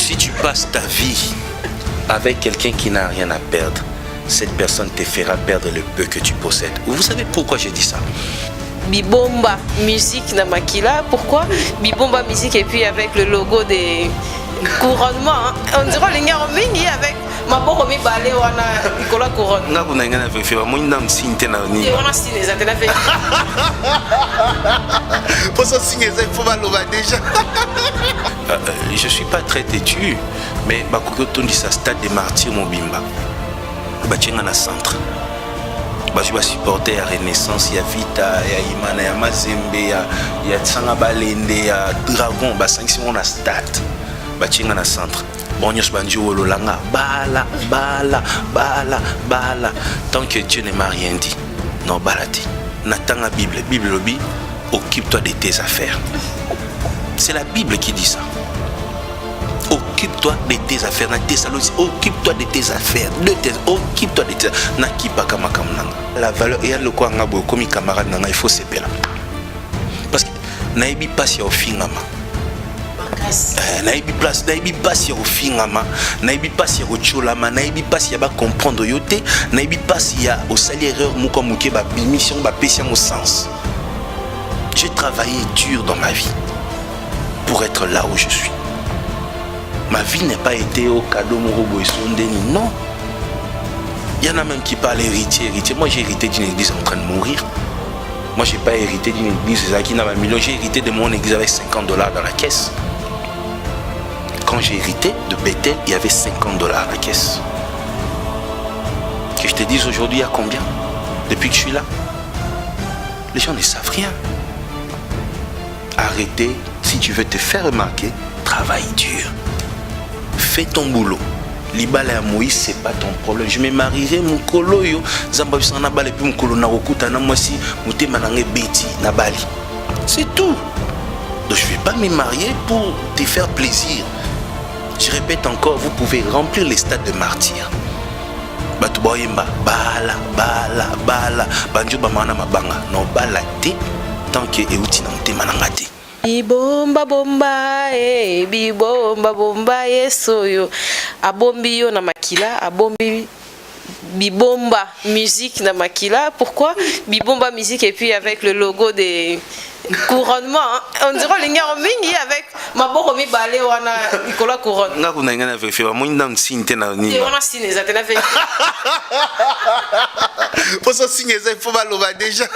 Si tu passes ta vie avec quelqu'un qui n'a rien à perdre, cette personne te fera perdre le peu que tu possèdes. Vous savez pourquoi j'ai dit ça? Bibomba musique na makila. Pourquoi Bibomba musique et puis avec le logo des couronnements, on dirait les gars mingi avec ma boîte mi balé wana Nicolas couronne. Nga kuna ngana vérifier moi ndam sinte na ni. Et on a signé ça tena fait. Pour ça signer ça il faut valoir déjà. Je suis pas très têtu, mais bakoko tondi sa stade des martyrs mon bimba. Bachenga na centre. Je vais supporter la Renaissance, il y a Vita, il y a Imana, il y a Mazembe, il y a Tsanga Balende, il y a Dragon, il y a 5 on a stade. Je vais na centre. Bon, je vais langa bala, bala, bala, bala. Tant que Dieu ne m'a rien dit, non balati. N'attends la Bible. Bible lobby, occupe-toi de tes affaires. C'est la Bible qui dit ça. Occupe-toi de tes affaires. Occupe-toi de tes affaires. Occupe-toi de tes affaires. La valeur, il y a le quoi comme camarade, il faut se faire. Parce que naïbi passe au fingama. Naïbi place, naïbi passe au fingama. Naïbi passe au cholama. Naïbi passe ya ba comprendre yote. Naïbi passe ya au salaire mouka mouké ba mission ba péché au sens. J'ai travaillé dur dans ma vie pour être là où je suis. Ma vie n'a pas été au cadeau Morobo et Sondeni, non. Il y en a même qui parlent héritier. Moi j'ai hérité d'une église en train de mourir. Moi j'ai pas hérité d'une église qui n'a pas million. J'ai hérité de mon église avec $50 dans la caisse. Quand j'ai hérité de Bethel, il y avait $50 dans la caisse. Que je te dise aujourd'hui, il y a combien? Depuis que je suis là, les gens ne savent rien. Arrêtez, si tu veux te faire remarquer, travaille dur. Fais ton boulot. Libala à Moïse, c'est pas ton problème. Je me marierai mon colo yo. Zambabisa na bali puis mon colo na rokuta na moi si mouté manangé beti na bali. C'est tout. Donc je vais pas me marier pour te faire plaisir. Je répète encore, vous pouvez remplir les stades de martyrs. Batuboyemba bala bala bala banjo bamana mabanga no bala te tant que euti nante manangate. Bibomba bomba bibomba bomba yesoyo abombi yo na makila abombi Bibomba musique na makila. Pourquoi Bibomba musique et puis avec le logo des couronnements, on dirait les gars mingi avec ma boîte mi balé wana Nicolas couronne. Nga kuna ngana vérifier moi ndam sinte na ni. Et on a signé ça tena fait. Pour ça signer ça il faut valoir déjà.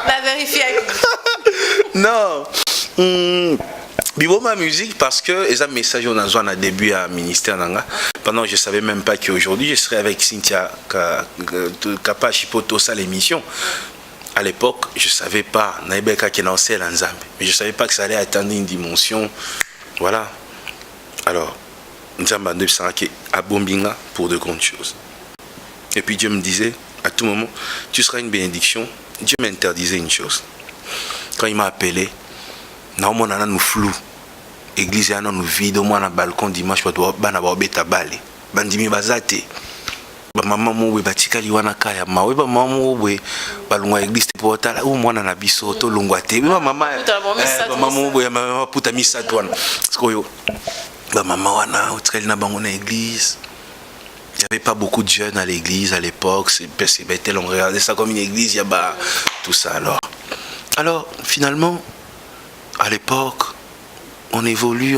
La vérifier. Non. Bibomba musique parce que ils ont un message on a besoin à début à ministère nanga. Pendant je savais même pas qu'aujourd'hui je serais avec Cynthia Kapachipoto ça l'émission. À l'époque, je savais pas naibeka qui lançait l'ensemble, mais je savais pas que ça allait atteindre une dimension. Voilà. Alors, Nzamba de Sanké à Bombinga pour de grandes choses. Et puis Dieu me disait à tout moment, tu seras une bénédiction. Dieu m'interdisait une chose. Quand il m'a appelé, nous nous flou. Église a nous vide, moi na balcon dimanche, bana ba beta balé. Bandimi bazate. Maman mouwe batikali wana kaya mawe ba maman mouwe balungwa église pour tala ou mwana na biso to lungwate maman mouwe maman puta misa twana skoyo ba maman wana utkali na bango na église. Il n'y avait pas beaucoup de jeunes à l'église à l'époque, c'est Bethel, on regardait ça comme une église, il y a bah, tout ça alors finalement à l'époque on évolue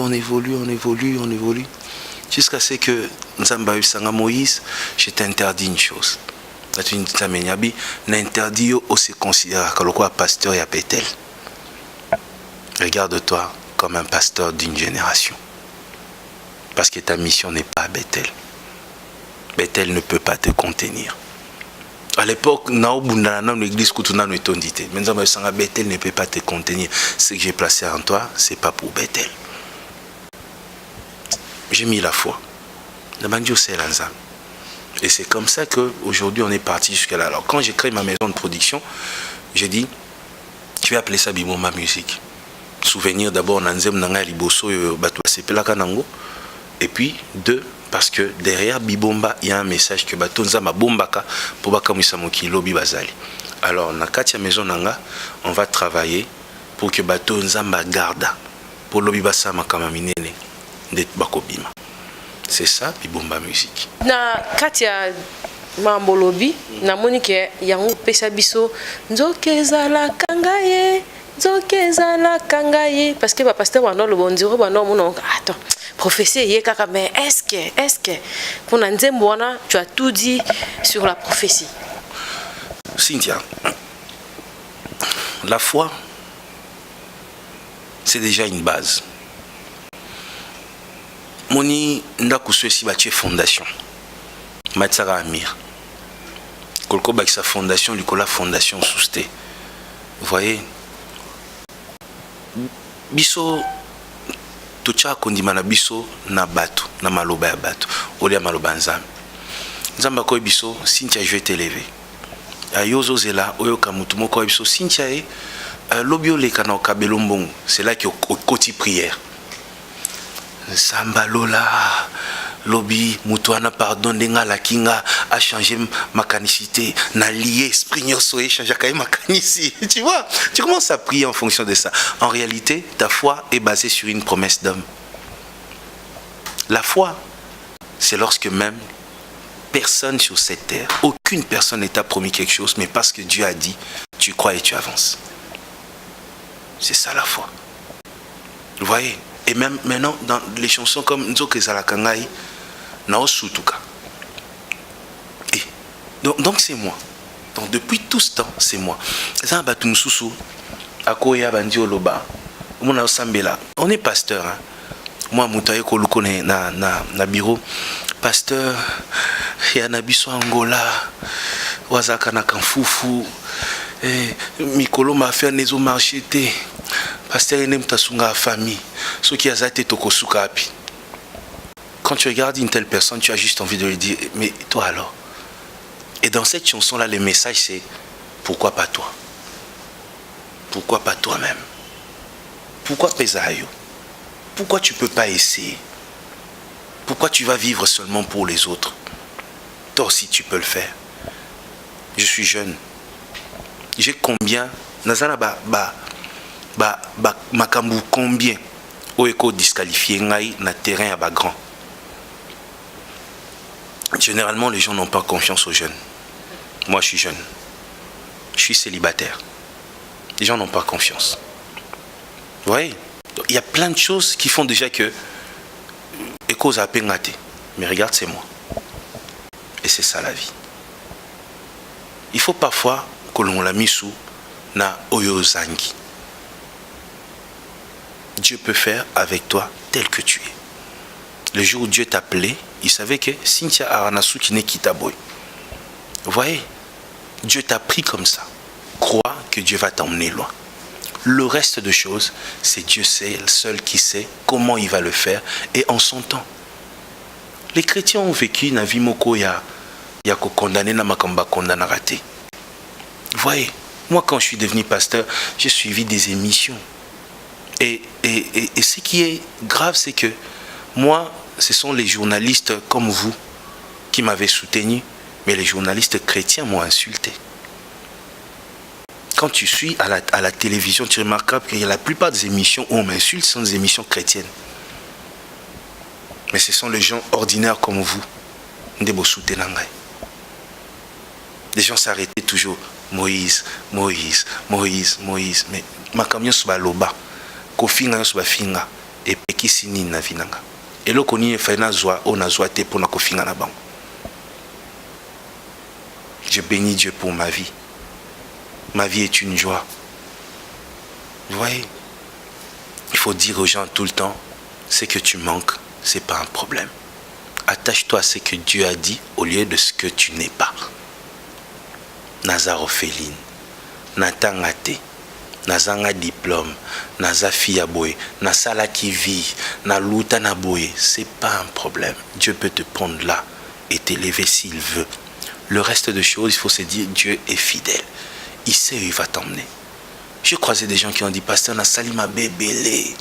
jusqu'à ce que Nzamba Usanga Moïse, je t'interdis une chose. Tu n'interdis au se considérer comme un pasteur et à Bethel. Regarde-toi comme un pasteur d'une génération. Parce que ta mission n'est pas à Bethel. Bethel ne peut pas te contenir. À l'époque, l'église Bethel ne peut pas te contenir. Ce que j'ai placé en toi, ce n'est pas pour Bethel. J'ai mis la foi. Et c'est comme ça qu'aujourd'hui on est parti jusqu'à là. Alors quand j'ai créé ma maison de production, j'ai dit, je vais appeler ça Bibomba musique. Souvenir d'abord Nanzem Nanga Liboso Nango. Et puis deux, parce que derrière Bibomba, il y a un message que Batonza ma bombaka pour Bakamusamoki Lobi Bazali. Alors na Katia Maison Nanga, on va travailler pour que Batonza ma garda pour Lobi Basama Kamaminene. nde bakobima. C'est ça bibomba musique. Na katia mambo lobi na moni ke yango pesa biso nzokeza la kangaye parce que ba pasteur wano le bondiro bano mono attends prophétie yé kaka mais est-ce que pour nzembo wana tu as tout dit sur la prophétie. Cynthia, la foi c'est déjà une base. Moni ndaku ceci batie fondation. Matsara Amir. Kolko bak sa fondation, likola fondation souste. Vous voyez? Biso tocha kondima na biso na bato, na maloba ya bato. Olia maloba nzambe. Nzamba ko biso, Cynthia je vais t'élever. Ayozo zela oyoka mutu moko biso Cynthia e lobio le kana okabelo mbongo. C'est là que koti prière. Samba lola lobby mutuana pardon denga la kinga a changé ma canicité na lié esprit nyoso et changer quand même ma canicité. Tu vois, tu commences à prier en fonction de ça. En réalité, ta foi est basée sur une promesse d'homme. La foi, c'est lorsque même personne sur cette terre, aucune personne ne t'a promis quelque chose, mais parce que Dieu a dit, tu crois et tu avances. C'est ça la foi. Vous voyez? Et même maintenant, dans les chansons comme Nzoke Zalakangai, Naosutuka. Et donc c'est moi. Donc depuis tout ce temps, c'est moi. On est pasteur. Hein? Moi, Moutaye Kolukone na bureau. Pasteur, Yanabiso Angola, Wazaka na Kanfufu, Mikolo m'a fait un ézo marché. Pasteur Enem Tasunga famille. Ce qui a été Tokosuka api. Quand tu regardes une telle personne, tu as juste envie de lui dire, mais toi alors? Et dans cette chanson-là, le message c'est, pourquoi pas toi? Pourquoi pas toi-même? Pourquoi Pesayo? Pourquoi tu ne peux pas essayer? Pourquoi tu vas vivre seulement pour les autres? Toi aussi tu peux le faire. Je suis jeune. J'ai combien? Nazana makambu combien? Oeko disqualifié ngai na terrain à grand. Généralement, les gens n'ont pas confiance aux jeunes. Moi, je suis jeune. Je suis célibataire. Les gens n'ont pas confiance. Vous voyez? Il y a plein de choses qui font déjà que Eko zappé ngate. Mais regarde, c'est moi. Et c'est ça la vie. Il faut parfois que l'on l'a mis sous na oyozangi. Dieu peut faire avec toi tel que tu es. Le jour où Dieu t'appelait, il savait que Cynthia Aranasu qui n'est Kitaboy. Vous voyez, Dieu t'a pris comme ça. Crois que Dieu va t'emmener loin. Le reste de choses, c'est Dieu seul qui sait comment il va le faire et en son temps. Les chrétiens ont vécu na vie moko ya ko condamné na makamba condamna raté. Vous voyez, moi quand je suis devenu pasteur, j'ai suivi des émissions. Et ce qui est grave, c'est que moi, ce sont les journalistes comme vous qui m'avaient soutenu, mais les journalistes chrétiens m'ont insulté. Quand tu suis à la télévision, tu remarqueras que la plupart des émissions où on m'insulte sont des émissions chrétiennes. Mais ce sont les gens ordinaires comme vous. Des gens s'arrêtaient toujours. Moïse. Mais ma camion se va loba. Kofinga se va finga. Et pekisi ni na vinanga. Et là, on a fait te pour na kofinga na bang. Je bénis Dieu pour ma vie. Ma vie est une joie. Vous voyez, il faut dire aux gens tout le temps, ce que tu manques, ce n'est pas un problème. Attache-toi à ce que Dieu a dit au lieu de ce que tu n'es pas. Naza orpheline, natangate, nazanga diplôme, naza fille boye, nasala qui vit, na luta na boye, c'est pas un problème. Dieu peut te prendre là et t'élever s'il veut. Le reste de choses, il faut se dire, Dieu est fidèle. Il sait où il va t'emmener. J'ai croisé des gens qui ont dit, pasteur, na salima bébélé,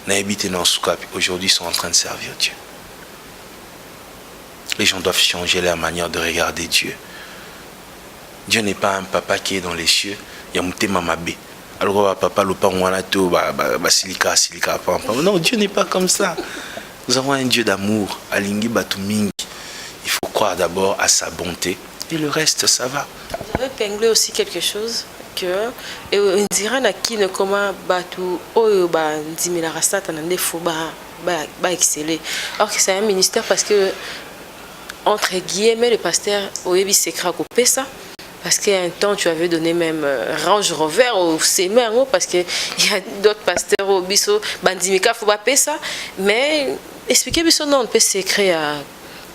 na habité dans Soukapi. Aujourd'hui, ils sont en train de servir Dieu. Les gens doivent changer leur manière de regarder Dieu. Dieu n'est pas un papa qui est dans les cieux. Yamute mamabe. Alors, papa, le pas silika. Non, Dieu n'est pas comme ça. Nous avons un Dieu d'amour. Alingi Batumingi. Il faut croire d'abord à sa bonté. Et le reste, ça va. Vous avez épinglé aussi quelque chose que on dirait qui ne comment batu oyo ba ndimila rasata na ndefo ba exceller. Or que c'est un ministère parce que entre guillemets le pasteur oyebi secret ko pesa. Parce qu'à un temps, tu avais donné même Range Rover au Semer, parce qu'il y a d'autres pasteurs au Bisso, Bandimika, faut pas payer ça. Mais expliquez Bisso, non, on peut s'écrire,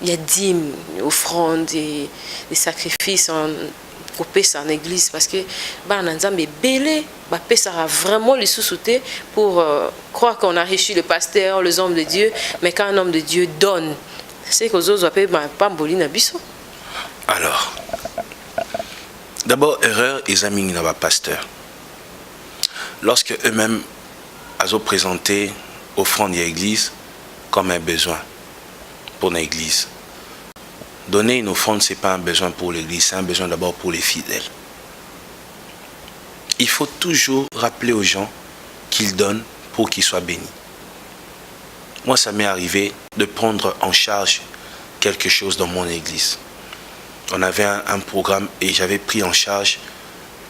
il y a dîmes, offrandes, des sacrifices pour payer ça en église. Parce que, on a belé, payer ça a vraiment les sous-soutés pour croire qu'on a richi le pasteur, les hommes de Dieu. Mais quand un homme de Dieu donne, c'est qu'aux autres, on peut pas m'boliner à Bisso. Alors, d'abord, erreur, ils ont un pasteur. Lorsque eux-mêmes ont présenté offrande à l'église comme un besoin pour l'église. Donner une offrande, ce n'est pas un besoin pour l'église, c'est un besoin d'abord pour les fidèles. Il faut toujours rappeler aux gens qu'ils donnent pour qu'ils soient bénis. Moi, ça m'est arrivé de prendre en charge quelque chose dans mon église. On avait un programme et j'avais pris en charge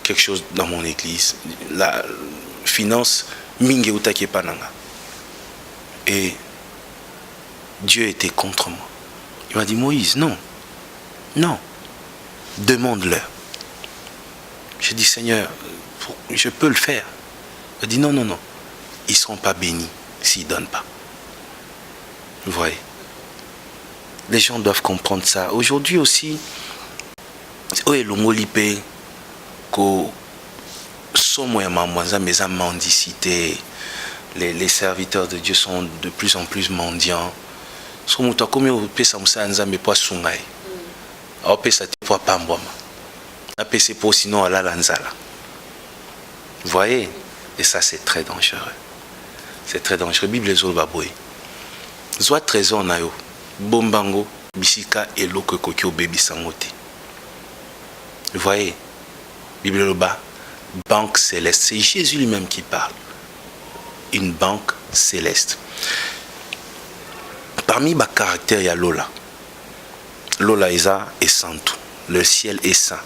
quelque chose dans mon église. La finance, Mingeuta Kepananga. Et Dieu était contre moi. Il m'a dit, Moïse, non, non, demande-leur. J'ai dit, Seigneur, je peux le faire. Il a dit, non, non, non, ils ne seront pas bénis s'ils ne donnent pas. Vous voyez? Les gens doivent comprendre ça. Aujourd'hui aussi, mendicité. Les serviteurs de Dieu sont de plus en plus mendiants. Vous voyez? Et ça, c'est très dangereux. C'est très dangereux. Bible les Baboy. Soit trésor nayo. Bombango, bisika et l'eau kokyo baby sangote. Vous voyez, Bible le bas, banque céleste. C'est Jésus lui-même qui parle. Une banque céleste. Parmi les caractères, il y a Lola. Lola est saint. Le ciel est saint.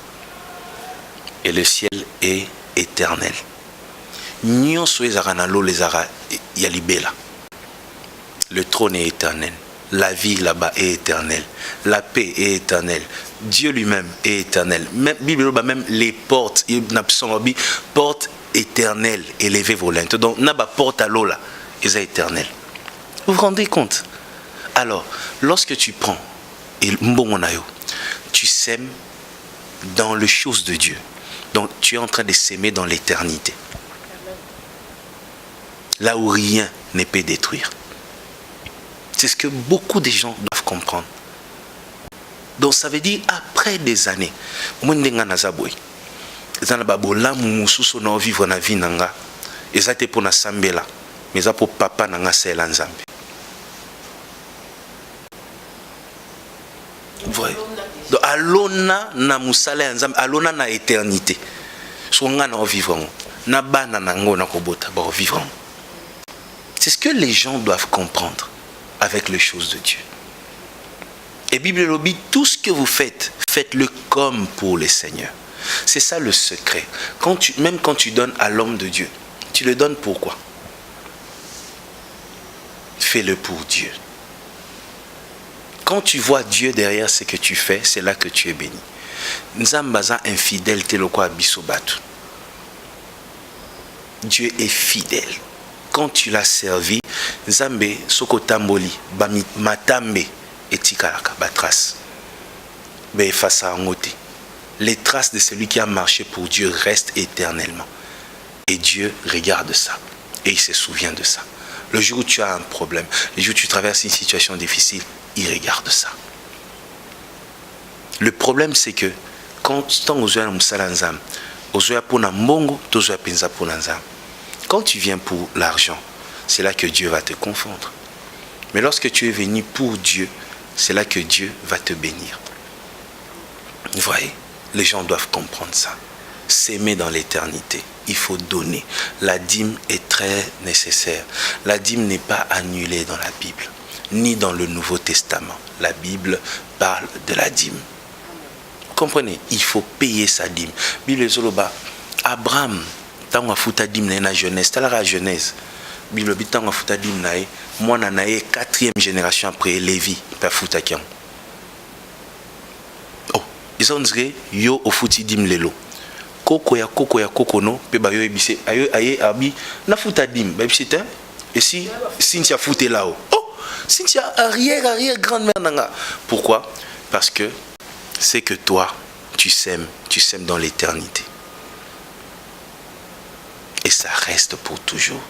Et le ciel est éternel. Nyon soezarana Lola il y a libella. Le trône est éternel. La vie là-bas est éternelle. La paix est éternelle. Dieu lui-même est éternel. Même Bible, même les portes, portes éternelles, élevées volontes. Donc, n'a pas porte à l'eau là, ils sont éternels. Vous vous rendez compte? Alors, lorsque tu prends et tu sèmes dans les choses de Dieu. Donc, tu es en train de s'aimer dans l'éternité. Là où rien ne peut détruire. C'est ce que beaucoup de gens doivent comprendre. Donc ça veut dire après des années, moi ndenga nazaboy. Ezana babola mususu na vivre na vie nanga. Ezate pour na sambela, mais za pour papa nanga sela nzambe. Voyez. Donc alona na musala nzambe, alona na éternité. So nga na vivre na bana nango na kobota ba vivre. C'est ce que les gens doivent comprendre avec les choses de Dieu. Et Bible lobby, tout ce que vous faites, faites-le comme pour le Seigneur. C'est ça le secret. Même quand tu donnes à l'homme de Dieu, tu le donnes pourquoi? Fais-le pour Dieu. Quand tu vois Dieu derrière ce que tu fais, c'est là que tu es béni. Nzambaza infidèle te quoi bisobatu. Dieu est fidèle. Quand tu l'as servi, Nzambe soko tamboli matambe etikalaka batrace. Ben face à ngote. Les traces de celui qui a marché pour Dieu restent éternellement. Et Dieu regarde ça. Et il se souvient de ça. Le jour où tu as un problème, le jour où tu traverses une situation difficile, il regarde ça. Le problème, c'est que quand tu viens pour l'argent, c'est là que Dieu va te confondre. Mais lorsque tu es venu pour Dieu, c'est là que Dieu va te bénir. Vous voyez, les gens doivent comprendre ça. S'aimer dans l'éternité, il faut donner. La dîme est très nécessaire. La dîme n'est pas annulée dans la Bible. ni dans le Nouveau Testament. La Bible parle de la dîme. Comprenez, il faut payer sa dîme. Bible zoloba, Abraham, tant futa dîme na Genèse, la Genèse. Bible tant futa dîme na moi na 4e génération après Lévi, pa futa kiam. Oh, ils ont dit yo au futi dîme lelo. Koko ya koko no pe ba yo ebise aye abi na futa dîme ba ebise et si Cynthia foutait là-haut. Oh, Cynthia arrière grand-mère nanga. Pourquoi? Parce que c'est que toi, tu sèmes dans l'éternité. Et ça reste pour toujours.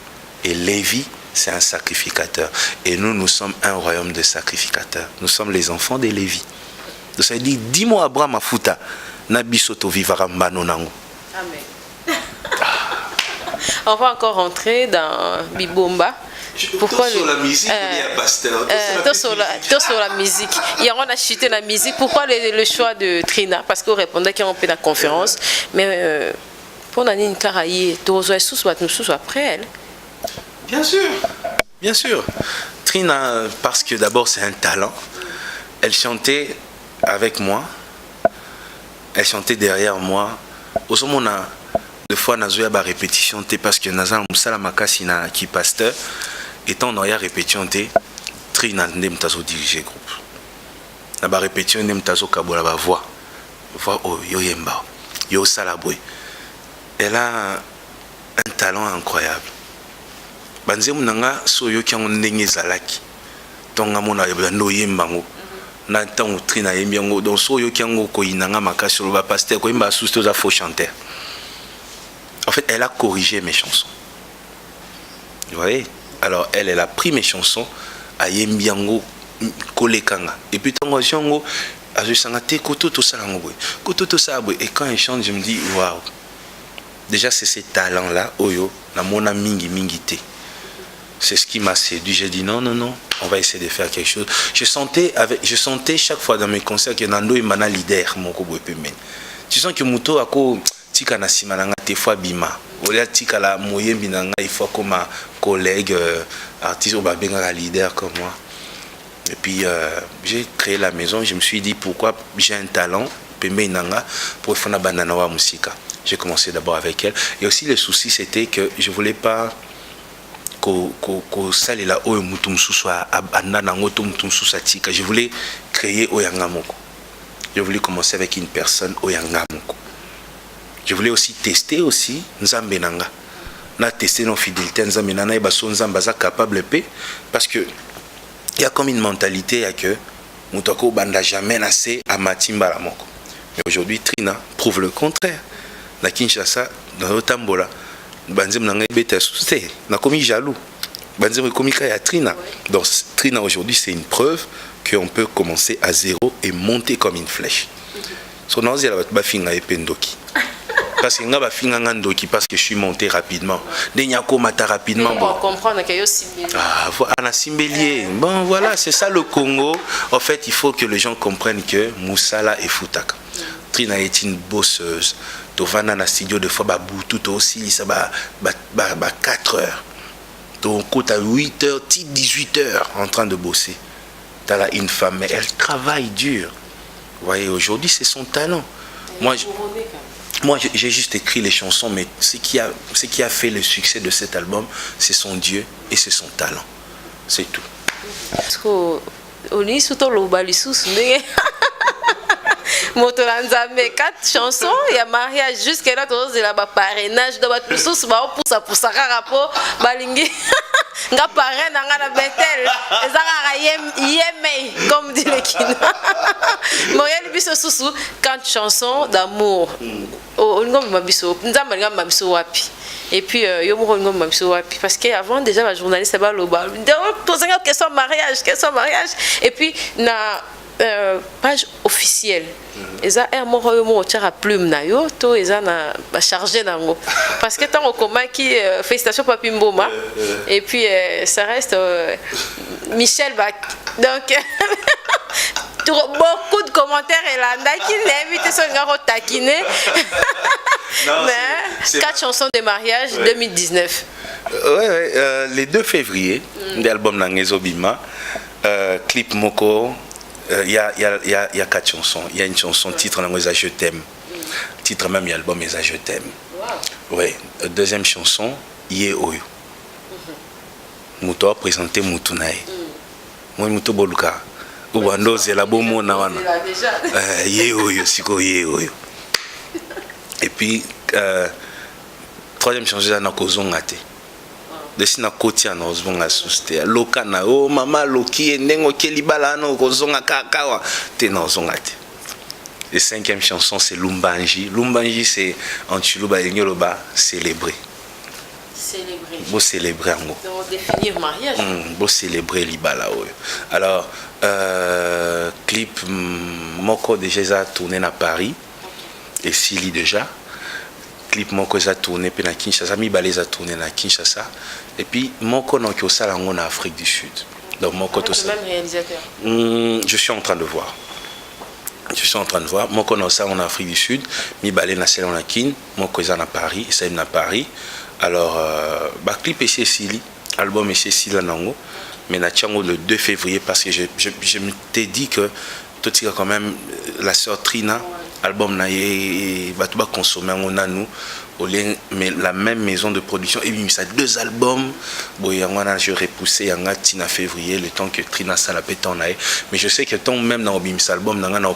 Et Lévi, c'est un sacrificateur. Et nous sommes un royaume de sacrificateurs. Nous sommes les enfants de Lévi. Donc ça veut dire, dis-moi Abraham Afuta, Nabisoto vivara manonango. Amen. On va encore rentrer dans Bibomba. Pourquoi sur la musique, sur la musique. Et on a chuté la musique. Pourquoi le choix de Trina? Parce qu'on répondait qu'on fait la conférence. Mais pour Nanine Karaye, tu après elle. Bien sûr, bien sûr. Trina, parce que d'abord c'est un talent. Elle chantait avec moi. Elle chantait derrière moi. Au moment où deux fois nazoya ba répétition parce que nazal musala makasi na qui pasteur. Étant dans la répétition, Trina ndem tazo diriger groupe. Na ba répétition ndem tazo kabola ba voix oh yo yemba yo salabwe. Elle a un talent incroyable. Banze munanga so yo kyango ndenge zalaki. Tonga mona no yembango. Na tango Trina yembiango donc so yo kyango ko inanga makasi lo ba pasteur ko yemba sous za faux chanteur. En fait, elle a corrigé mes chansons. Vous voyez? Alors, elle a pris mes chansons à Yembiango, Kolekanga. Et puis, tant que je et quand elle chante, je me dis, waouh. Déjà, c'est ces talents-là, Oyo, la mona mingi mingite. C'est ce qui m'a séduit. J'ai dit, non, on va essayer de faire quelque chose. Je sentais chaque fois dans mes concerts que Nando et Mana leader, mon kobo men. Tu sens que Muto a tika na simananga te fois bima olia tika la moyembi nanga il faut comme collègue artiste ou benga leader comme moi. Et puis j'ai créé la maison, je me suis dit pourquoi j'ai un talent pembe nanga pour faire na banana wa musika. J'ai commencé d'abord avec elle et aussi le souci c'était que je voulais pas ko salela oyo mutu mususu abanda nango to mutu mususu tika. Je voulais créer oyanga moko. Je voulais commencer avec une personne oyanga moko. Je voulais aussi tester aussi Nzambe nanga. Na tester nos fidélités Nzambe nana et baso Nzamba za capable pe parce que il y a comme une mentalité à que mutako banda jamais nassé à matimba la moko. Mais aujourd'hui Trina prouve le contraire. Na Kinshasa dans Otambola banzem nanga beta souté na komi jaloux. Banzem komi ka Trina. Donc Trina aujourd'hui c'est une preuve qu'on peut commencer à zéro et monter comme une flèche. Son nom c'est la bafinga ependoki. Parce que parce que je suis monté rapidement. Rapidement. Bon. Comprendre qu'il y a aussi bon voilà, c'est ça le Congo. En fait, il faut que les gens comprennent que Moussala est Futaka. Trina est une bosseuse. Tovana na studio de fois tout aussi ça 4 heures. Donc à 8 heures, 18 heures en train de bosser. T'as là une femme mais elle travaille dur. Vous voyez, aujourd'hui c'est son talent. Moi, j'ai juste écrit les chansons, mais ce qui a fait le succès de cet album, c'est son Dieu et c'est son talent. C'est tout. Parce que Motolanzambe 4 chansons, il y a mariage jusqu'à là tous de la parrainage de tous pour ça rapport balingi nga parrain nga na Bethel ezaka yeme comme dit le kina Moyel biso susu 4 chansons d'amour o ngomba biso nzamba ngamba biso wapi. Et puis yo mo ngomba biso wapi parce que avant déjà la journaliste ba loba poser une question mariage et puis na page officielle. Eza mo tira plume na yo to eza na chargé nango parce que tant au commun qui félicitations Papi Mboma et puis ça reste Michel Bac. Donc beaucoup de commentaires et là qui l'invite sur ngaro taquiner. Mais 4 chansons de mariage 2019. Ouais, les 2 février l'album Nangezo Bima. Clip Moko, il y a 4 chansons. Il y a une chanson, titre en anglais, Je t'aime. Titre même, il y a l'album, Je t'aime. Wow. Oui. Deuxième chanson, Ye Oyo. Muto a présenté Mutunae. Moi, Muto Boluka. Ubando, c'est la bonne mot. Ye Oyo, Siko Ye Oyo. Et puis, troisième chanson, c'est Nakozongate. Desi na koti ana ozonga suste loka na o mama loki ndengo kelibala na kozonga kakawa te na ozonga te. Et cinquième chanson c'est Lumbanji. Lumbanji c'est en Chiluba et Nyoloba célébrer. Célébrer. Beau célébrer en gros. Donc définir mariage. Beau célébrer libala oyo. Alors clip moko déjà tourné à Paris et Sili déjà. Clip moko za tourné pe na Kinshasa, mi baleza tourné na Kinshasa et puis moko na Kiosala en Afrique du Sud. Donc moko to ça. Même réalisateur. Je suis en train de voir. Moko na ça en Afrique du Sud, mi balé na celle en Kin, moko za na Paris, ça na Paris. Alors ba clip et Sili, album et Sili nango, mais na tiango le 2 février parce que je me t'ai dit que tout ça quand même la sœur Trina album na ye batuba consommer on a nous mais la même maison de production et puis ça 2 albums boyangana je repoussé yanga tina février le temps que Trina ça la pétant na mais je sais que ton même dans obim album nanga na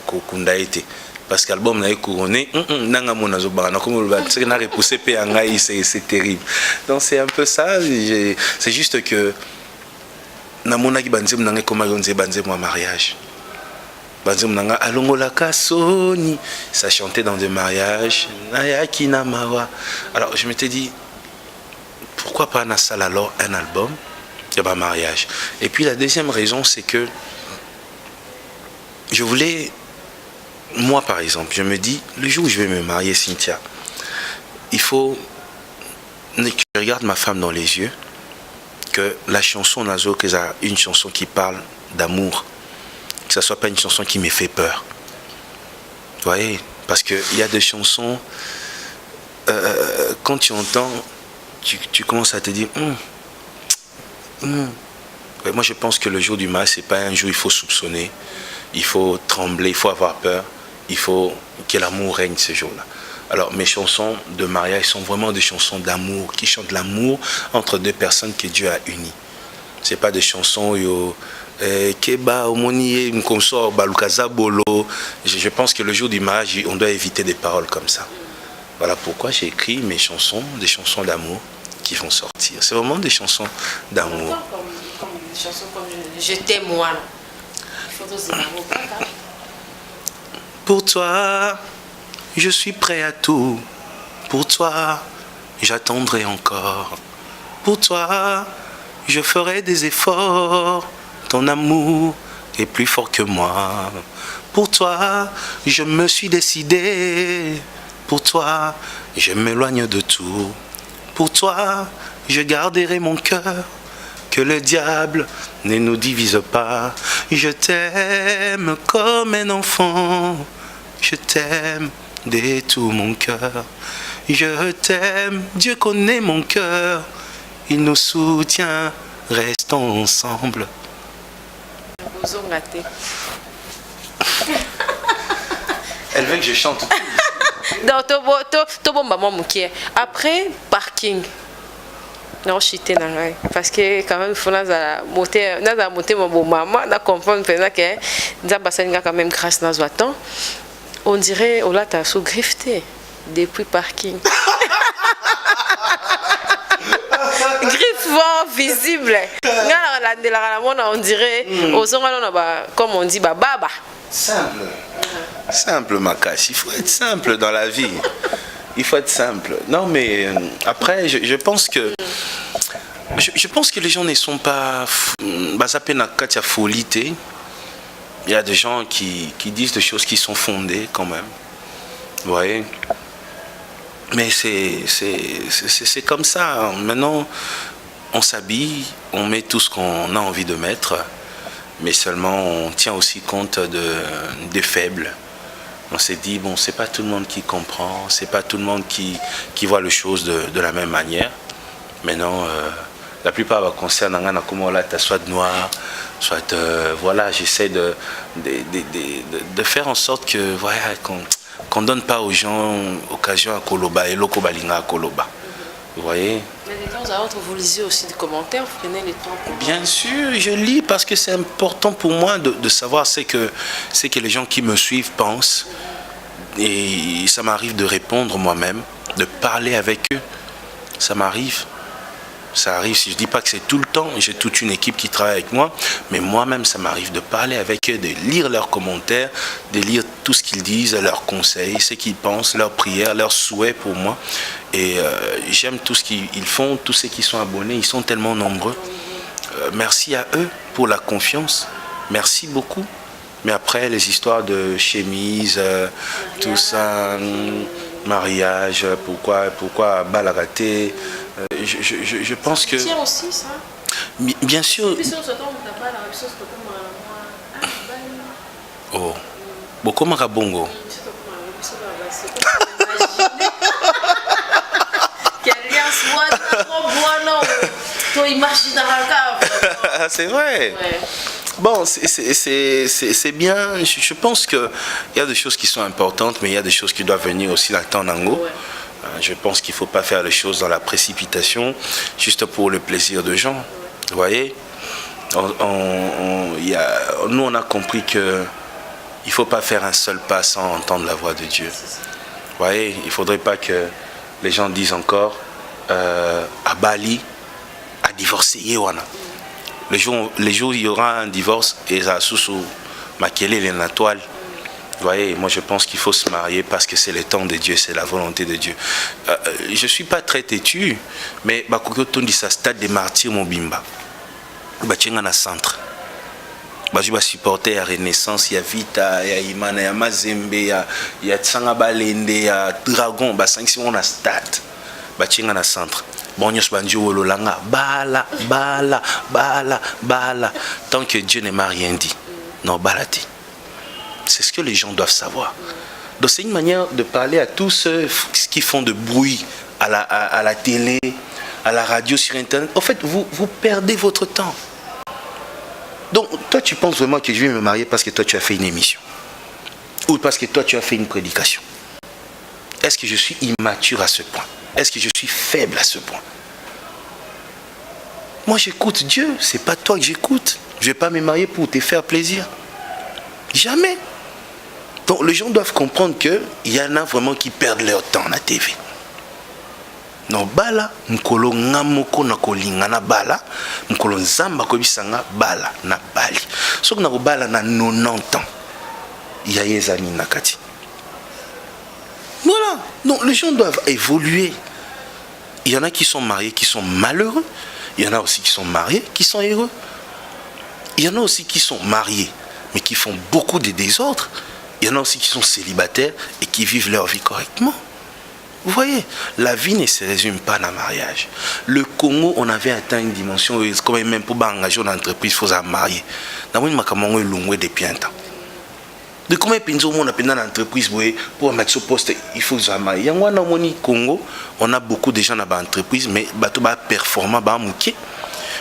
kokunda été parce qu'album na couronné nanga mona zo bana comme le c'est na repoussé pe yanga c'est terrible donc c'est un peu ça c'est juste que na mona ki banze nanga comme banze moi mariage. Ça chantait dans des mariages. Alors je m'étais dit, pourquoi pas Nassal alors un album de ma mariage. Et puis la deuxième raison, c'est que je voulais, moi par exemple, je me dis, le jour où je vais me marier, Cynthia, il faut que je regarde ma femme dans les yeux, que la chanson Nazo, que c'est une chanson qui parle d'amour. Que ça soit pas une chanson qui me fait peur. Vous voyez, parce qu'il y a des chansons, quand tu entends, tu commences à te dire, Ouais, moi je pense que le jour du mariage, c'est pas un jour où il faut soupçonner, il faut trembler, il faut avoir peur, il faut que l'amour règne ce jour-là. Alors mes chansons de mariage sont vraiment des chansons d'amour, qui chantent l'amour entre 2 personnes que Dieu a unies. C'est pas des chansons Keba, Omoniye, Mkomso, Balukaza, Bolo. Je pense que le jour du mariage, on doit éviter des paroles comme ça. Voilà pourquoi j'ai écrit mes chansons, des chansons d'amour qui vont sortir. C'est vraiment des chansons d'amour. Comme des chansons comme Je t'aime moi. Pour toi, je suis prêt à tout. Pour toi, j'attendrai encore. Pour toi, je ferai des efforts. Ton amour est plus fort que moi. Pour toi, je me suis décidé. Pour toi, je m'éloigne de tout. Pour toi, je garderai mon cœur. Que le diable ne nous divise pas. Je t'aime comme un enfant. Je t'aime de tout mon cœur. Je t'aime, Dieu connaît mon cœur. Il nous soutient, restons ensemble. Elle veut que je chante. Après, parking. Non, je suis parce que quand même, il faut monter mon maman, comprendre que quand même grâce à temps. On dirait on l'a sous grifté depuis parking. Griffement visible. On dirait comme on dit baba. Simple. Simple Makash, il faut être simple dans la vie. Il faut être simple. Non mais après je pense que les gens ne sont pas folie. Il y a des gens qui disent des choses qui sont fondées quand même. Vous voyez? Mais c'est comme ça. Maintenant, on s'habille, on met tout ce qu'on a envie de mettre, mais seulement on tient aussi compte des faibles. On s'est dit, bon, c'est pas tout le monde qui comprend, c'est pas tout le monde qui voit les choses de la même manière. Maintenant, la plupart va concerner comment là, soit noir, soit voilà, j'essaie de faire en sorte que voilà, qu'on donne pas aux gens occasion à Koloba et Loko Balinga à Koloba. Vous voyez? Mais de temps à autre, vous lisez aussi des commentaires, vous prenez le temps pour... Bien sûr, je lis parce que c'est important pour moi de savoir ce que les gens qui me suivent pensent. Et ça m'arrive de répondre moi-même, de parler avec eux. Ça m'arrive. Ça arrive, si je ne dis pas que c'est tout le temps, j'ai toute une équipe qui travaille avec moi, mais moi-même, ça m'arrive de parler avec eux, de lire leurs commentaires, de lire tout ce qu'ils disent, leurs conseils, ce qu'ils pensent, leurs prières, leurs souhaits pour moi. Et j'aime tout ce qu'ils font, tous ceux qui sont abonnés, ils sont tellement nombreux. Merci à eux pour la confiance. Merci beaucoup. Mais après, les histoires de chemise, tout ça, mariage, pourquoi balagaté, je pense que... Tiens aussi ça. Bien sûr. Oh. Beaucoup marabongo. C'est vrai. Ouais. Bon, c'est bien. Je pense qu'il y a des choses qui sont importantes, mais il y a des choses qui doivent venir aussi dans le temps d'Ango. Ouais. Je pense qu'il ne faut pas faire les choses dans la précipitation, juste pour le plaisir des gens. Vous voyez, nous, on a compris qu'il ne faut pas faire un seul pas sans entendre la voix de Dieu. Vous voyez, il ne faudrait pas que les gens disent encore à Bali, à divorcer. Les jours où il y aura un divorce, et ça sous Makele est la toile. Vous voyez, moi je pense qu'il faut se marier parce que c'est le temps de Dieu, c'est la volonté de Dieu. Je ne suis pas très têtu, mais Bakokoton dit ça, stade des martyrs Mobimba. Batchenga na centre. Je vais supporter la Renaissance, il y a Vita, il y a Imana, il y a Mazembe, il y a Tsanga Balende, il y a Dragon, si on a stade. Batchenga na centre. Bonyos Banjo Wololanga, bala. Tant que Dieu ne m'a rien dit, non, balati. C'est ce que les gens doivent savoir. Donc c'est une manière de parler à tous ceux qui font de bruit à la télé, à la radio, sur Internet. En fait, vous perdez votre temps. Donc toi, tu penses vraiment que je vais me marier parce que toi, tu as fait une émission? Ou parce que toi, tu as fait une prédication? Est-ce que je suis immature à ce point? Est-ce que je suis faible à ce point? Moi, j'écoute Dieu. C'est pas toi que j'écoute. Je ne vais pas me marier pour te faire plaisir. Jamais. Donc les gens doivent comprendre qu'il y en a vraiment qui perdent leur temps à la TV. Non, bala, mkolo ngamoko na kolingana bala, mkolo nzamba kobisanga bala na bali. Sauf que na bala na 90 ans. Il y a yezani nakati. Voilà. Donc les gens doivent évoluer. Il y en a qui sont mariés, qui sont malheureux. Il y en a aussi qui sont mariés, qui sont heureux. Il y en a aussi qui sont mariés, mais qui font beaucoup de désordres. Il y en a aussi qui sont célibataires et qui vivent leur vie correctement. Vous voyez, la vie ne se résume pas dans le mariage. Le Congo, on avait atteint une dimension, comme même pour engager une entreprise, il faut se marier. Dans une macamongo, il depuis un temps. De combien de gens on a dans l'entreprise pour mettre ce poste, il faut se marier. Dans le Congo, on a beaucoup de gens dans l'entreprise, mais ils sont performants,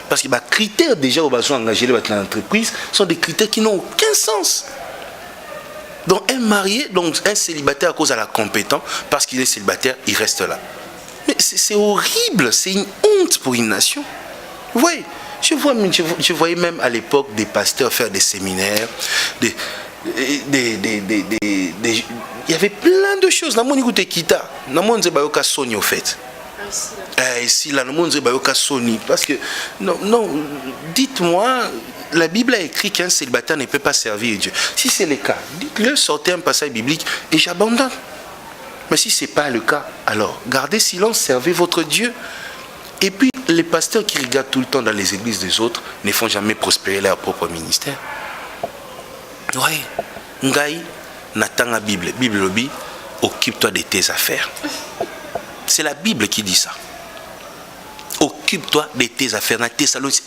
parce que les critères déjà où ils sont engagés dans l'entreprise sont des critères qui n'ont aucun sens. Donc un marié, donc un célibataire à cause de la compétence, parce qu'il est célibataire, il reste là. Mais c'est horrible, c'est une honte pour une nation. Vous voyez, je voyais même à l'époque des pasteurs faire des séminaires, il y avait plein de choses. Dans mon écoute Kita, dans mon Zebayoka Sony au fait. Ici là, dans mon Zebayoka Sony, parce que non, dites-moi. La Bible a écrit qu'un célibataire ne peut pas servir Dieu. Si c'est le cas, dites-le, sortez un passage biblique et j'abandonne. Mais si ce n'est pas le cas, alors gardez silence, servez votre Dieu. Et puis, les pasteurs qui regardent tout le temps dans les églises des autres ne font jamais prospérer leur propre ministère. Oui. Ngai, n'attends la Bible. Bible lobby, occupe-toi de tes affaires. C'est la Bible qui dit ça. Occupe-toi de tes affaires.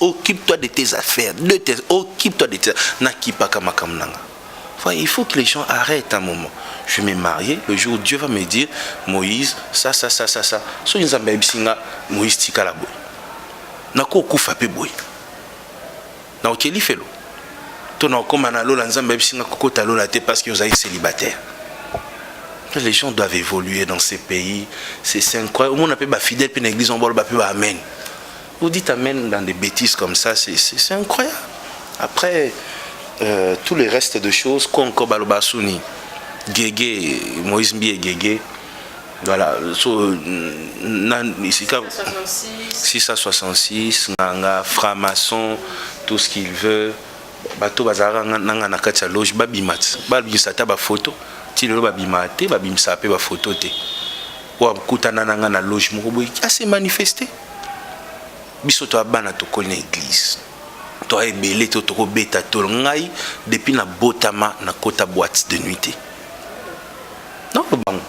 Occupe-toi de tes affaires. Occupe-toi de tes affaires. Il faut que les gens arrêtent un moment. Je vais me marier. Le jour où Dieu va me dire, Moïse, ça. Moïse tika la boue. nako kufa pe boy na okeli felo to na koma na lola nzambe bisinga kokota lola te parce que vous êtes célibataire. Les gens doivent évoluer dans ces pays, c'est incroyable. On a pas fidèle puis l'église on va pas amen. Vous dites amen dans des bêtises comme ça, c'est incroyable. Après tous les restes de choses comme Kobalobasuni, Gégé, Moïse Mbi Gégé. Voilà, 666, Nanga, franc-maçon, tout ce qu'il veut. Bato bazara nanga na kati ya loge babimat. Babimisa ta ba photo. Ti lelo babimate, babimisa pe ba photo te. Wa kutana nanga na loge moko boy assez manifesté. Biso to abana to koli na église. To ebele to ko beta to ngai depuis na botama na kota boîte de nuit. Non bon.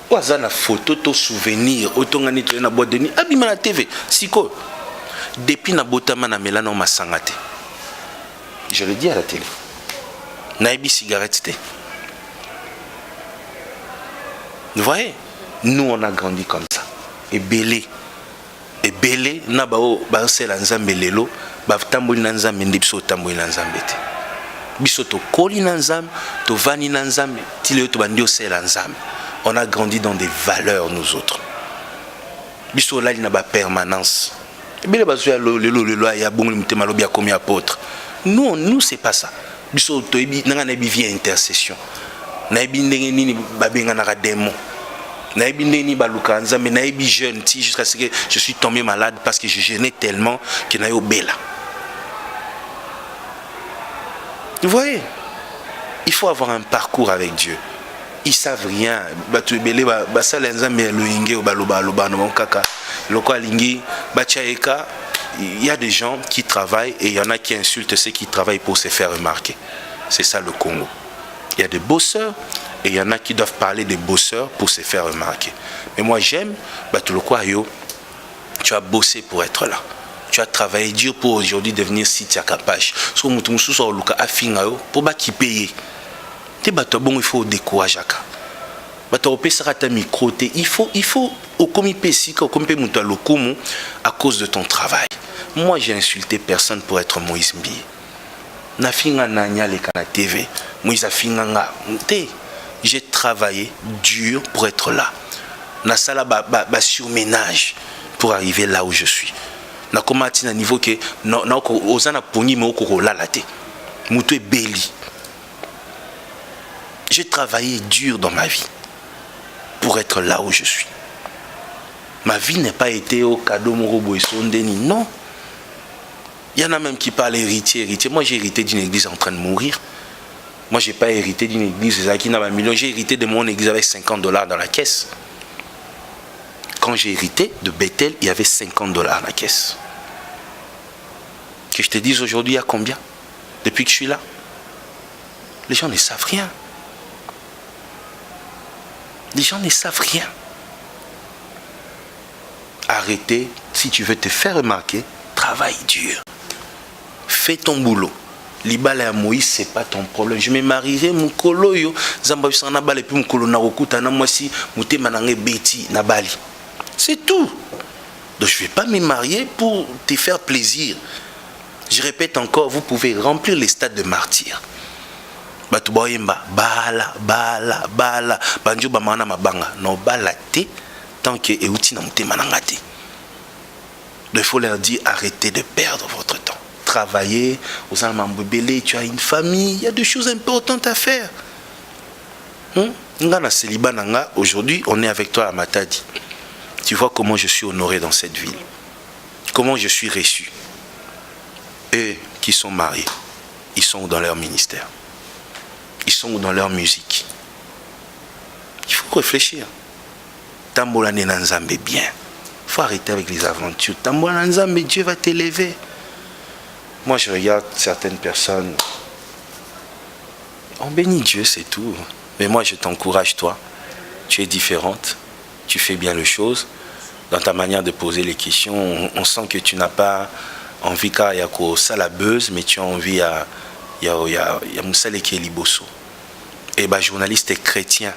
Waza na photo to souvenir otongani to na boîte de nuit abima na TV siko depuis na botama na melana o masangate. Je le dis à la télé. Naïbi cigarette té. Vous voyez, nous on a grandi comme ça. Et belé na bao ba sela nzambe lelo ba tamboli na nzambe ndipso tamboli na nzambe té. Biso to koli na nzambe to vani na nzambe ti lelo to bandio sela nzambe. On a grandi dans des valeurs, nous autres. Biso là, il n'a pas permanence. Bele bazoya lelo ya bongo mutema lobi akomi apôtre. Nous c'est pas ça. Biso to ebi nanga na via intercession. Na ebi ndenge nini babenga na démon. Na ebi ndenge ni baluka nzambe na ebi jeune ti jusqu'à ce que je suis tombé malade parce que je jeûnais tellement que na yo bela. Vous voyez? Il faut avoir un parcours avec Dieu. Ils savent rien. Il y a des gens qui travaillent et il y en a qui insultent ceux qui travaillent pour se faire remarquer. C'est ça le Congo. Il y a des bosseurs et il y en a qui doivent parler des bosseurs pour se faire remarquer. Mais moi j'aime, tu as bossé pour être là. Tu as travaillé dur pour aujourd'hui devenir Sitia Kapache. Pour qui payer. Il faut décourager. Il faut à cause de ton travail. Moi, j'ai insulté personne pour être Moïse Mbi. J'ai travaillé dur pour être là. Surménage pour arriver là où je suis. Niveau que j'ai travaillé dur dans ma vie pour être là où je suis. Ma vie n'a pas été au cadeau Morobo et Sondeni, non. Il y en a même qui parlent héritier. Moi j'ai hérité d'une église en train de mourir. Moi j'ai pas hérité d'une église qui n'a pas million. J'ai hérité de mon église avec $50 dans la caisse. Quand j'ai hérité de Bethel, il y avait $50 dans la caisse. Que je te dise aujourd'hui, il y a combien? Depuis que je suis là? Les gens ne savent rien. Les gens ne savent rien. Arrêtez, si tu veux te faire remarquer, travaille dur. Fais ton boulot. Libala ya Moïse, c'est pas ton problème. Je me marierai, mon kolo yo, zamba bisana bale puis mon kolo na rokuta na moi si mouté manangé beti na bali. C'est tout. Donc je vais pas me marier pour te faire plaisir. Je répète encore, vous pouvez remplir les stades de martyrs. Bala banjo bamana mabanga no bala te tant que euti na mutema nangate. Il faut leur dire arrêtez de perdre votre temps. Travaillez aux Almambobélé, tu as une famille, il y a des choses importantes à faire. Ngana célibat nanga, aujourd'hui on est avec toi à Matadi. Tu vois comment je suis honoré dans cette ville. Comment je suis reçu. Eux qui sont mariés, ils sont dans leur ministère. Ils sont dans leur musique. Il faut réfléchir. Tambola Nzambe bien. Il faut arrêter avec les aventures. Tambola Nzambe, Dieu va t'élever. Moi, je regarde certaines personnes. On bénit Dieu, c'est tout. Mais moi, je t'encourage, toi. Tu es différente. Tu fais bien les choses. Dans ta manière de poser les questions, on sent que tu n'as pas envie car il y a ça la buzz, mais tu as envie à. Il y a Moussale qui est liboso. Et les journalistes chrétiens,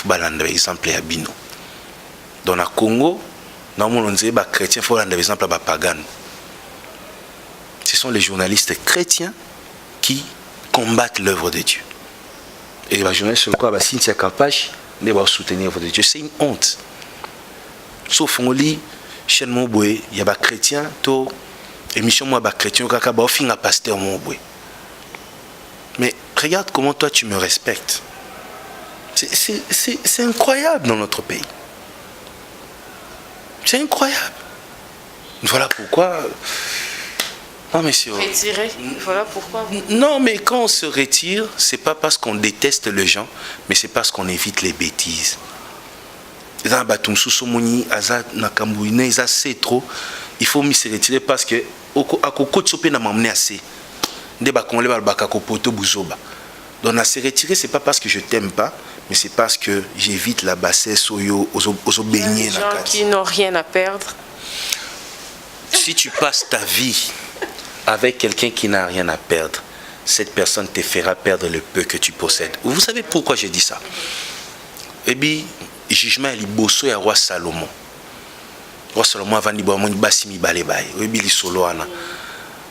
par exemple, à Bino. Dans le Congo, normalement, on dit que les chrétiens font par exemple à pagan. ce sont les journalistes chrétiens qui combattent l'œuvre de Dieu. Et les journalistes sur le quoi, Cynthia Kapash, ne va soutenir l'œuvre de Dieu. C'est une honte. Sauf on lit, chez mon boué, il y a des chrétiens, to émission moi des chrétiens, kaka ba fin à pasteur mon boué. Mais regarde comment toi tu me respectes. C'est incroyable dans notre pays. C'est incroyable. Voilà pourquoi. Non, mais c'est retiré. Voilà pourquoi. Non, mais quand on se retire, c'est pas parce qu'on déteste les gens, mais c'est parce qu'on évite les bêtises. Il faut me se retirer parce que à Koko Tsopé n'a m'amené assez. Donc à se retirer, c'est pas parce que je t'aime pas, mais c'est parce que j'évite la bassesse aux beignets. Les gens qui n'ont rien à perdre. Si tu passes ta vie avec quelqu'un qui n'a rien à perdre, cette personne te fera perdre le peu que tu possèdes. Vous savez pourquoi j'ai dit ça? Et bien, jugement est liboso et roi Salomon. Roi Salomon avant de boire mon basimi balébay. Et bien, il solo ana.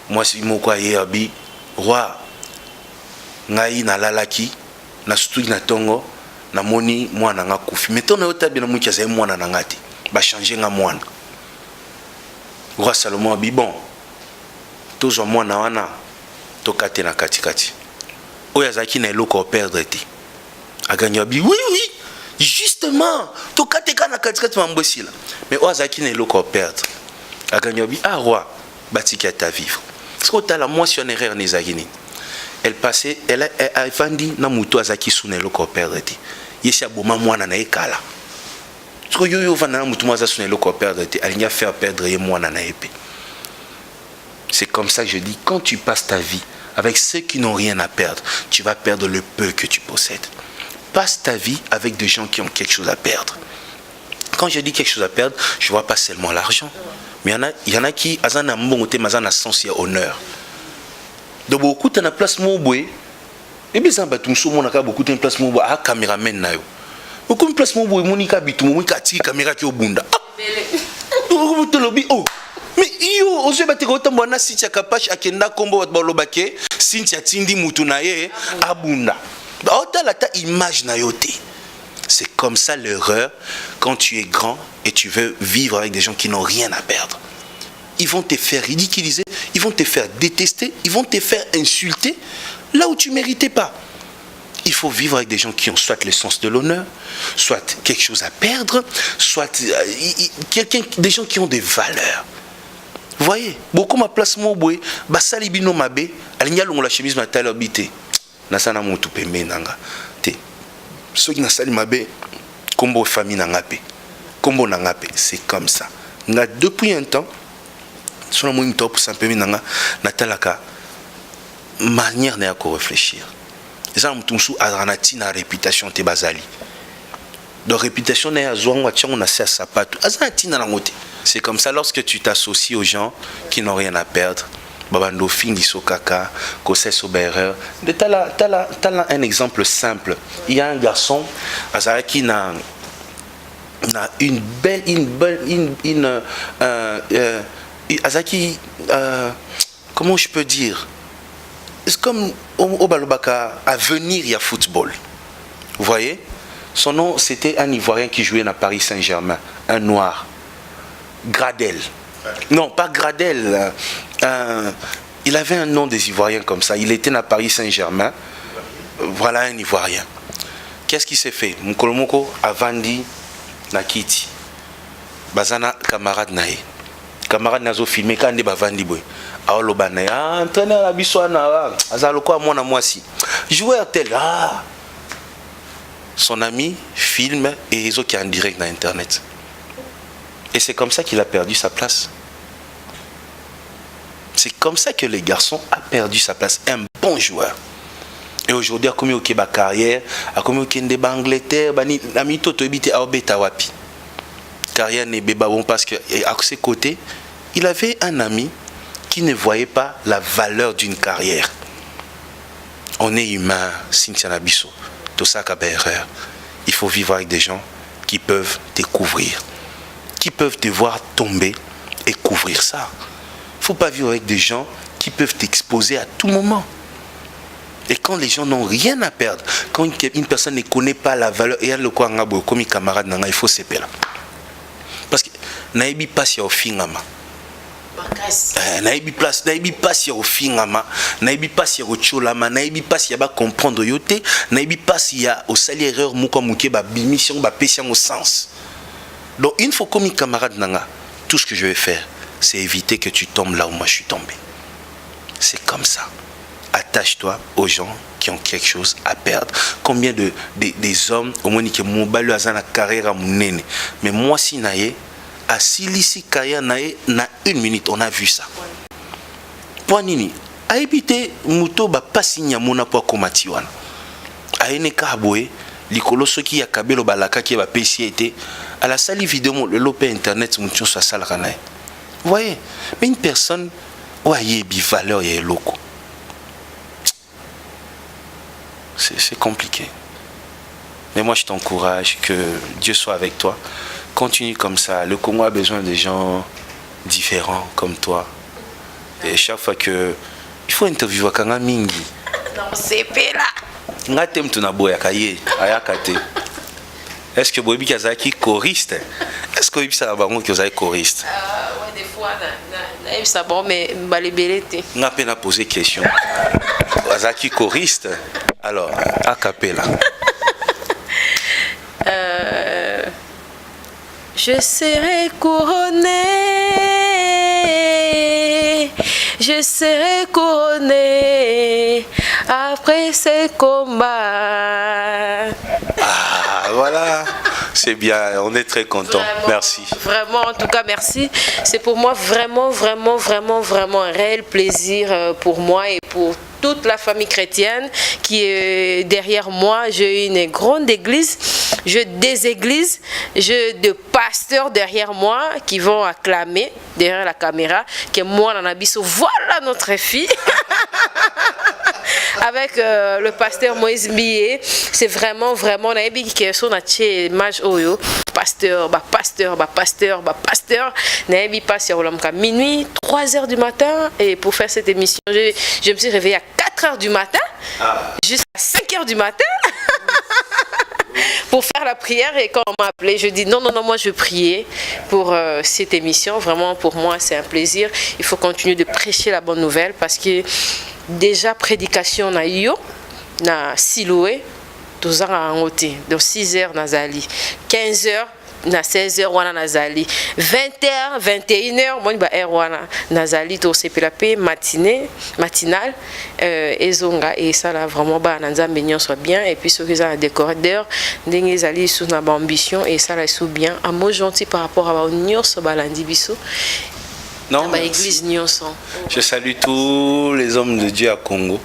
Moi, si mon quoi hier bi roi ngai na lalaki na studio na tongo na moni mwana nga kufi. Mais ton autre bien mon kiaza mwana na ngati. Ba changer nga mwana. Roi Salomon bi bon. Toujours mwana wana tokate na katikati. Oyazaki na eloko perdre te. Aganya bi oui oui. Justement, tokate kana katikati mambosila. Mais oyazaki na eloko perdre. Aganya bi ah roi batiki à vivre. Parce que tu as la moissonnerie en Ezagini. Elle passait, elle a vendu na muto azaki sous eloko perdre te. Yesi aboma mwana na ekala. Parce que yo vana na muto maza sous eloko perdre te, elle a fait perdre ye mwana na épée. C'est comme ça que je dis, quand tu passes ta vie avec ceux qui n'ont rien à perdre, tu vas perdre le peu que tu possèdes. Passe ta vie avec des gens qui ont quelque chose à perdre. Quand je dis quelque chose à perdre, je ne vois pas seulement l'argent. Mais il y en a qui ont un bon côté, mais un sens et honneur. Donc beaucoup de place moboué, et bien ça va tout le monde a beaucoup de place moboué à caméraman na yo. Beaucoup de place moboué monika bitu monika ti caméra qui au bunda. Oh, mais yo ozo ba te kota mwana Cynthia Kapash akenda kombo ba lobake Cynthia tindi mutu na ye abunda. Ota la ta image na yo te. C'est comme ça l'erreur quand tu es grand et tu veux vivre avec des gens qui n'ont rien à perdre. Ils vont te faire ridiculiser, ils vont te faire détester, ils vont te faire insulter là où tu ne méritais pas. Il faut vivre avec des gens qui ont soit le sens de l'honneur, soit quelque chose à perdre, soit des gens qui ont des valeurs. Vous voyez, beaucoup ma place mon boué, basali bino mabe, alinya longo la chemise ma taille habité. Nasana mon tout pembe nanga. Ceux qui n'ont pas mabe, combo famille n'angapé, combo n'angapé, c'est comme ça. Depuis un temps, sur le moment top, ça peut m'inanga, natalaka manière n'est à quoi réfléchir. Les gens ont sous adranati na réputation te bazali. Donc réputation n'est à zouan wa tchon na sa sapato. Azanati na langote. C'est comme ça lorsque tu t'associes aux gens qui n'ont rien à perdre. Babando fini so kaka, kose so berreur. De t'as un exemple simple. Il y a un garçon, qui n'a une belle, comment je peux dire? C'est comme au Balobaka, à venir il y a football. Vous voyez? Son nom c'était un Ivoirien qui jouait à Paris Saint-Germain, un noir. Gradel. Non, pas Gradel. Il avait un nom des Ivoiriens comme ça. Il était à Paris Saint-Germain. Voilà un Ivoirien. Qu'est-ce qui s'est fait? Mkolomoko a vendu Nakiti. Bazana camarade nae. Camarade nazo filmé quand il a vendu boy. Alors le entraîneur la bisouana. Azaloko à moi si. Joueur tel. Son ami filme et ils ont qui est en direct dans Internet. Et c'est comme ça qu'il a perdu sa place. C'est comme ça que le garçon a perdu sa place. Un bon joueur. Et aujourd'hui, comme il y a une carrière, comme il y a une Angleterre, carrière n'est pas bon parce qu'à ses côtés, il avait un ami qui ne voyait pas la valeur d'une carrière. On est humain, Cynthia Nabiso. Tout ça, erreur. Il faut vivre avec des gens qui peuvent te couvrir, qui peuvent te voir tomber et couvrir ça. Il ne faut pas vivre avec des gens qui peuvent t'exposer à tout moment. Et quand les gens n'ont rien à perdre, quand une personne ne connaît pas la valeur, et le quoi comme camarade, il faut se perdre. Parce que naïbi pas si au fingama. Naïbi pas si au fingama, naïbi pas si au cholama, naïbi pas si yaba comprendre yote, naïbi pas si ya au sali erreur mouka mouké ba bimission ba pétion au sens. Donc une fois comme camarade nanga, tout ce que je vais faire, c'est éviter que tu tombes là où moi je suis tombé. C'est comme ça. Attache-toi aux gens qui ont quelque chose à perdre. Combien des hommes, au moins qui m'ont balu à la carrière à mon nez. Mais moi, si naïe, à Silisi Kaya naïe, na 1 minute, on a vu ça. Point nini. A éviter, mouto ba pas signé à mon apport comme Atiwan. A ene kaboué, l'icolo ce qui a kabelo balaka qui va PCT. À la salle vidéo, le lopé internet, mon chose à salle ranaï. Vous voyez, mais une personne, ouais, bi valeur et loco. C'est compliqué. Mais moi, je t'encourage, que Dieu soit avec toi. Continue comme ça. Le Congo a besoin de gens différents comme toi. Et chaque fois que... Il faut interviewer Kanga Mingi. Non, c'est pas là. Ngatem tunaboya kaye, ayakate. Est-ce que Bobi Kazaki choriste? Est-ce que Bobi Salabango Kazaki choriste? Ouais, des fois, ça bon, mais balébélé. On a peine à poser question. Kazaki choriste? Alors, a cappella. Je serai couronné, je serai couronné après ce combat. Ah, voilà, c'est bien, on est très content. Merci. Vraiment, en tout cas, merci. C'est pour moi vraiment un réel plaisir pour moi et pour toute la famille chrétienne qui est derrière moi. J'ai une grande église, j'ai des églises, j'ai des pasteurs derrière moi qui vont acclamer derrière la caméra que moi dans Abisso, voilà notre fille. Avec le pasteur Moïse Billet, c'est vraiment on a dit que son image oyo pasteur n'abi pas sur l'homme minuit 3h du matin et pour faire cette émission je me suis réveillée à 4h du matin jusqu'à 5h du matin pour faire la prière. Et quand on m'a appelé, je dis non, moi je priais pour cette émission. Vraiment pour moi c'est un plaisir. Il faut continuer de prêcher la bonne nouvelle parce que déjà prédication na yo na Siloé tous ans en côté donc 6h nazali 15h na 16h wana nazali 20h 21h moi ba heure wana nazali to sepelape matinale ezonga et ça là vraiment ba nzambe nyonso bien et puis ceux qui ont décorateur ndenge ezali sous na ambition et ça là sous bien un mot gentil par rapport à nyonso balandi biso. Non, je salue tous les hommes de Dieu à Congo.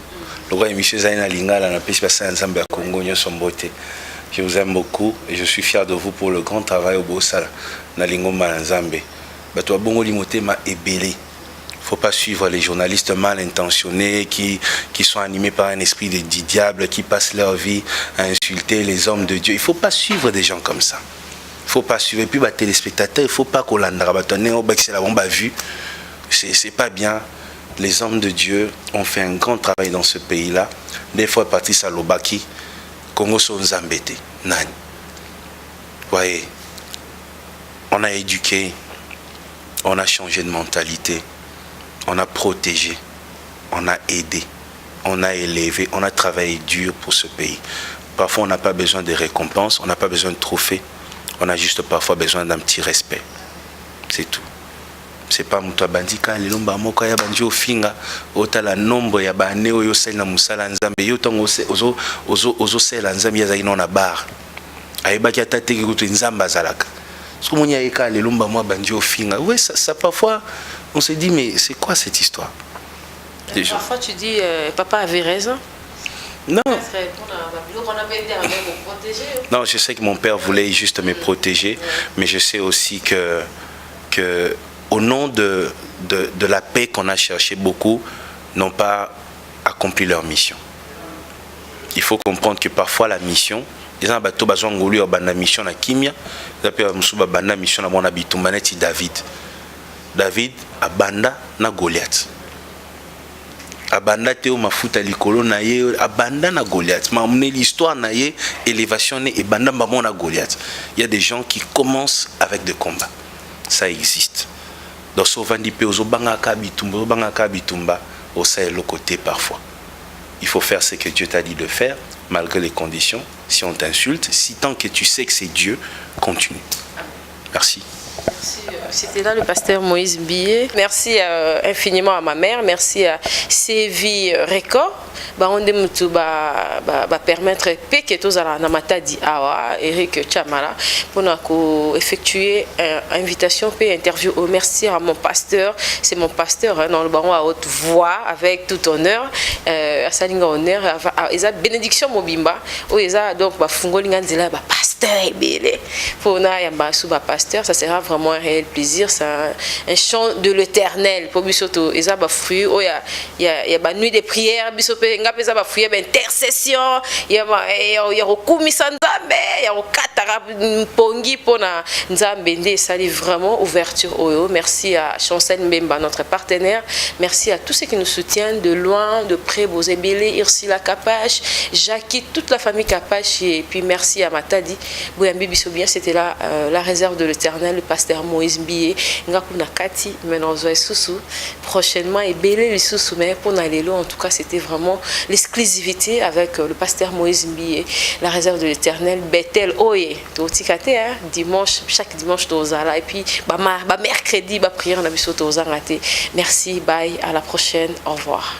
Le roi Michel Zaina Lingala n'a pas passé ensemble à Congo, nous sommes beauté. Je vous aime beaucoup et je suis fier de vous pour le grand travail au Bossala. Nalingo Malanzambe. Bato Bongo Limote m'a ébélé. Il ne faut pas suivre les journalistes mal intentionnés qui sont animés par un esprit de diable, qui passent leur vie à insulter les hommes de Dieu. Il ne faut pas suivre des gens comme ça. Il ne faut pas suivre. Et puis, les téléspectateurs, il ne faut pas qu'on l'ait vu. C'est pas bien. Les hommes de Dieu ont fait un grand travail dans ce pays-là. Des fois, partis à l'Obaki, Congo sont embêtés. Nani. Voyez, on a éduqué, on a changé de mentalité, on a protégé, on a aidé, on a élevé, on a travaillé dur pour ce pays. Parfois, on n'a pas besoin de récompenses, on n'a pas besoin de trophées. On a juste parfois besoin d'un petit respect. C'est tout. C'est pas muto bandika le lomba moko ya banjo finga otala nombre ya bane oyo sel na musala nzambe yo tongo ozo sel nzambe ya zaino na bar. Ayebaki atate ki kutu nzamba zalaka. Soki monya eka le lomba mo banjo finga. Ouais, ça parfois on se dit mais c'est quoi cette histoire? Parfois tu dis papa avait raison. Non. Non, je sais que mon père voulait juste me protéger, mais je sais aussi que au nom de la paix qu'on a cherché, beaucoup n'ont pas accompli leur mission. Il faut comprendre que parfois la mission, les gens bateau bazongolu au banda mission na kimia, d'après musuba banda mission na mona bitumbaneti David a banda na Goliath. abanda te o mafuta likolo na ye abanda na Goliath mamne l'histoire na ye élévation et banda mbamo na Goliath. Il y a des gens qui commencent avec des combats, ça existe. Donc sovandi pe ozobanga ka bitumba au ça est le côté parfois. Il faut faire ce que Dieu t'a dit de faire malgré les conditions. Si on t'insulte, si tant que tu sais que c'est Dieu, continue. Merci. C'était là le pasteur Moïse Mbié. Merci infiniment à ma mère. Merci à Sévi Record. On va permettre que tous na matadi awa Eric Chamala pour effectuer une invitation et interview. Merci à mon pasteur. C'est mon pasteur dans le baron à haute voix avec tout honneur. À salinga honneur. Eza bénédiction mobimba. Eza donc fungolinga nzela pasteur ebele. Pour na yamba suba pasteur, ça sera vraiment un réel plaisir. C'est un chant de l'Éternel pour bisoto. Eza ba fruit. Oh y a ba nuit de prière bisope ngapeza ba fruit ba intercession. Y a rokumisa nzambe, y a rokatara pongi pona nzambe nde sali vraiment ouverture oyo. Merci à Chancel Mbemba notre partenaire. Merci à tous ceux qui nous soutiennent de loin, de près, Bozebele, Ursula Kapache, Jackie, toute la famille Kapache et puis merci à Matadi. Bouyambi Bissobien, c'était là la réserve de l'Éternel, le pasteur Moïse Mbié, Ngakuna Kati, Menonzoé Soussou, prochainement et Belé les Soussou, mais pour Nalélo, en tout cas, c'était vraiment l'exclusivité avec le pasteur Moïse Mbié, la réserve de l'Éternel, Bethel Oye, Totikate, dimanche, chaque dimanche, Tozala, et puis mercredi, prière, on a vu Tozangate. Merci, bye, à la prochaine, au revoir.